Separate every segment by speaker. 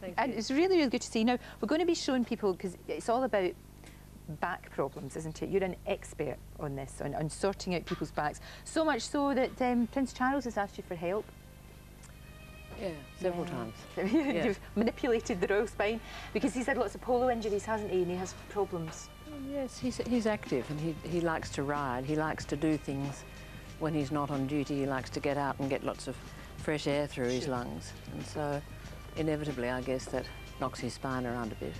Speaker 1: And it's really, really good to see. Now, we're going to be showing people, because it's all about back problems, isn't it? You're an expert on this, on sorting out people's backs. So much so that Prince Charles has asked you for help.
Speaker 2: Yeah, several times.
Speaker 1: You've manipulated the royal spine, because he's had lots of polo injuries, hasn't he? And he has problems.
Speaker 2: Yes, he's active, and he likes to ride. He likes to do things when he's not on duty. He likes to get out and get lots of fresh air through his lungs. And so, inevitably, I guess that knocks his spine around a bit.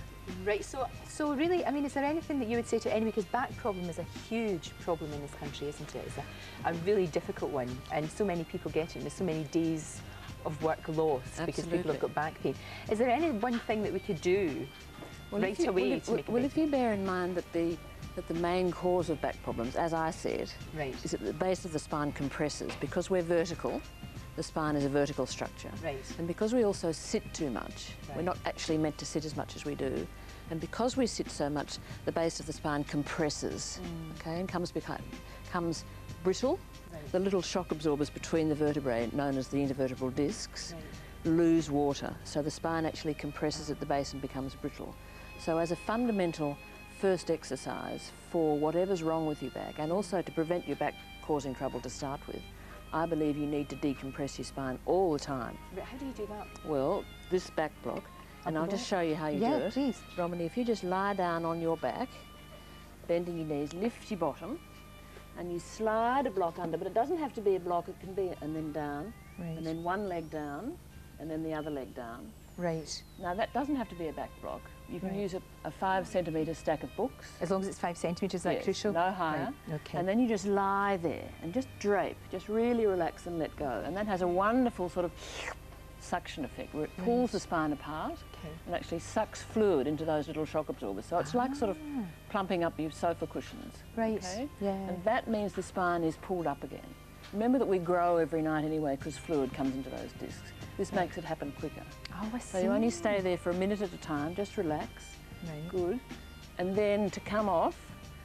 Speaker 1: Right, so really, I mean, is there anything that you would say to anyone, because back problem is a huge problem in this country, isn't it? It's a really difficult one, and so many people get it, and there's so many days of work lost because people have got back pain. Is there any one thing that we could do right away to make it better?
Speaker 2: If you bear in mind that the main cause of back problems, as I said, is that the base of the spine compresses. Because we're vertical, the spine is a vertical structure.
Speaker 1: Right.
Speaker 2: And because we also sit too much, we're not actually meant to sit as much as we do. And because we sit so much, the base of the spine compresses, okay, and comes brittle. Right. The little shock absorbers between the vertebrae, known as the intervertebral discs, lose water. So the spine actually compresses at the base and becomes brittle. So as a fundamental first exercise for whatever's wrong with your back, and also to prevent your back causing trouble to start with, I believe you need to decompress your spine all the time.
Speaker 1: But how do you do that?
Speaker 2: Well, this back block, and I'll just show you how you do it.
Speaker 1: Please.
Speaker 2: Romany, if you just lie down on your back, bending your knees, lift your bottom, and you slide a block under, but it doesn't have to be a block, it can be, and then down, and then one leg down, and then the other leg down.
Speaker 1: Right.
Speaker 2: Now that doesn't have to be a back block. You can use a 5 centimetre stack of books.
Speaker 1: As long as it's 5 centimetres, is that crucial?
Speaker 2: No higher.
Speaker 1: Right. Okay.
Speaker 2: And then you just lie there and just drape, just really relax and let go. And that has a wonderful sort of suction effect where it pulls the spine apart and actually sucks fluid into those little shock absorbers. So it's like sort of plumping up your sofa cushions.
Speaker 1: Right.
Speaker 2: Okay?
Speaker 1: Yeah.
Speaker 2: And that means the spine is pulled up again. Remember that we grow every night anyway because fluid comes into those discs. This makes it happen quicker.
Speaker 1: Oh, I see.
Speaker 2: So you only stay there for a minute at a time, just relax.
Speaker 1: Right.
Speaker 2: Good. And then to come off,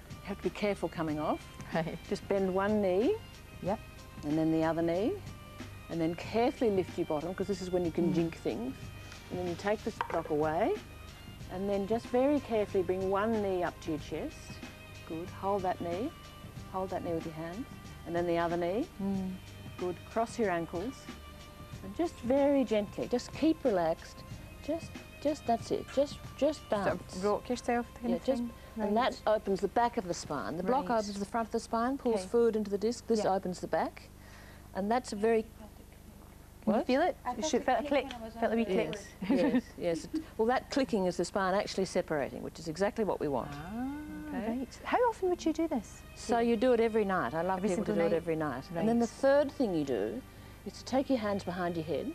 Speaker 2: you have to be careful coming off.
Speaker 1: Right.
Speaker 2: Just bend one knee.
Speaker 1: Yep.
Speaker 2: And then the other knee. And then carefully lift your bottom, because this is when you can jink things. And then you take this block away. And then just very carefully bring one knee up to your chest. Good. Hold that knee. Hold that knee with your hands. And then the other knee. Good. Cross your ankles. And just very gently, just keep relaxed. Just that's it. Just bounce.
Speaker 1: Sort of rock yourself. Kind of thing.
Speaker 2: And that opens the back of the spine. The block opens the front of the spine, pulls fluid into the disc. This opens the back, and that's a very.
Speaker 1: Can you feel it? Felt a click. Felt a wee click.
Speaker 2: Yes. Well, that clicking is the spine actually separating, which is exactly what we want.
Speaker 1: Right. How often would you do this?
Speaker 2: So you do it every night. I love people to do it every night. And then the third thing you do is to take your hands behind your head,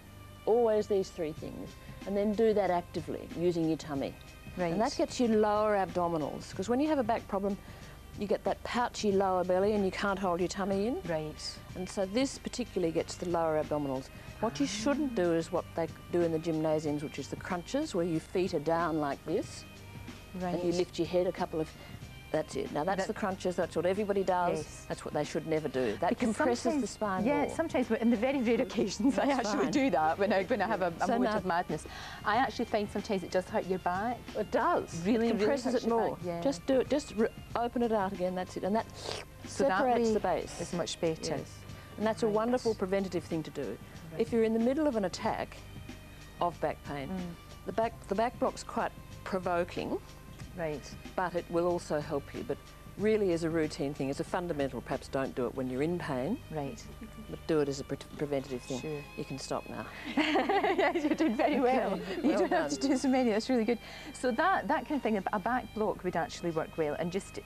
Speaker 2: always these 3 things, and then do that actively using your tummy. Right. And that gets you lower abdominals, because when you have a back problem, you get that pouchy lower belly and you can't hold your tummy in.
Speaker 1: Right.
Speaker 2: And so this particularly gets the lower abdominals. What you shouldn't do is what they do in the gymnasiums, which is the crunches, where your feet are down like this, and you lift your head a couple of. That's it. Now that's the crunches, that's what everybody does. Yes. That's what they should never do. That compresses the spine more.
Speaker 1: Sometimes, in the very rare occasions, I actually do that when I have a moment of madness. I actually find sometimes it does hurt your back.
Speaker 2: It does.
Speaker 1: Really,
Speaker 2: it compresses
Speaker 1: really
Speaker 2: it more.
Speaker 1: Back, yeah.
Speaker 2: Just do it. Just open it out again. That's it. And that separates the base.
Speaker 1: It's much better.
Speaker 2: Yes. And that's a wonderful preventative thing to do. Right. If you're in the middle of an attack of back pain, the back block's quite provoking. Right. But it will also help you. But really, as a routine thing, as a fundamental, perhaps don't do it when you're in pain. Right. But do it as a preventative thing. Sure. You can stop now.
Speaker 1: Yes, you're doing very well. You don't have to do so many. That's really good. So that kind of thing, a back block would actually work well, and just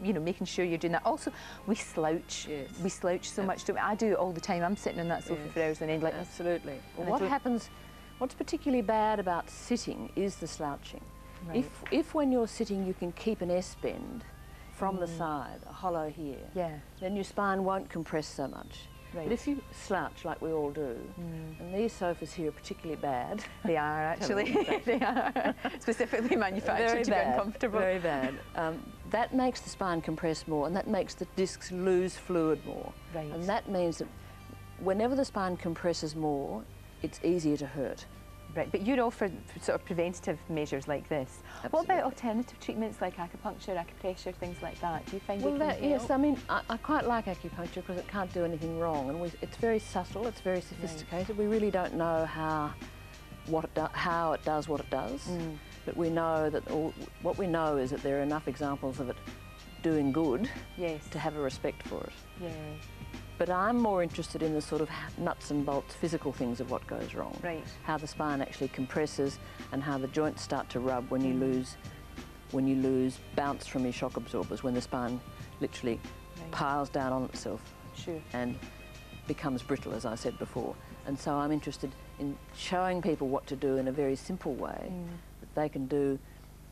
Speaker 1: making sure you're doing that. Also, we slouch. Yes. We slouch so much. I do it all the time. I'm sitting on that sofa for hours on end.
Speaker 2: Absolutely. Well, what happens? What's particularly bad about sitting is the slouching. Right. If when you're sitting you can keep an S-bend from the side, a hollow here, then your spine won't compress so much. Right. But if you slouch like we all do, and these sofas here are particularly bad.
Speaker 1: They are actually. They are. Specifically manufactured to be uncomfortable.
Speaker 2: Very bad. That makes the spine compress more, and that makes the discs lose fluid more. Right. And that means that whenever the spine compresses more, it's easier to hurt.
Speaker 1: Right, but you're all for sort of preventative measures like this.
Speaker 2: Absolutely.
Speaker 1: What about alternative treatments like acupuncture, acupressure, things like that? Do you find
Speaker 2: Well,
Speaker 1: they can help?
Speaker 2: yes, I mean, I quite like acupuncture because it can't do anything wrong, and it's very subtle, it's very sophisticated. Right. We really don't know how it does what it does, but we know that what we know is that there are enough examples of it doing good to have a respect for it.
Speaker 1: Yeah.
Speaker 2: But I'm more interested in the sort of nuts and bolts physical things of what goes wrong.
Speaker 1: Right.
Speaker 2: How the spine actually compresses and how the joints start to rub when you lose bounce from your shock absorbers, when the spine literally piles down on itself and becomes brittle, as I said before. And so I'm interested in showing people what to do in a very simple way that they can do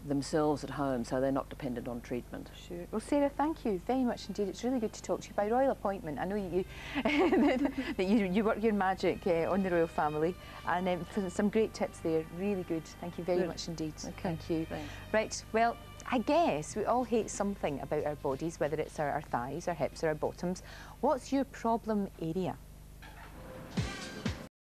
Speaker 2: themselves at home, so they're not dependent on treatment.
Speaker 1: Sure. Well, Sarah, thank you very much indeed. It's really good to talk to you by royal appointment. I know you that you work your magic on the royal family, and for some great tips there. Really good. Thank you very much indeed.
Speaker 2: Okay.
Speaker 1: Thank you.
Speaker 2: Thanks.
Speaker 1: Right. Well, I guess we all hate something about our bodies, whether it's our thighs, our hips, or our bottoms. What's your problem area?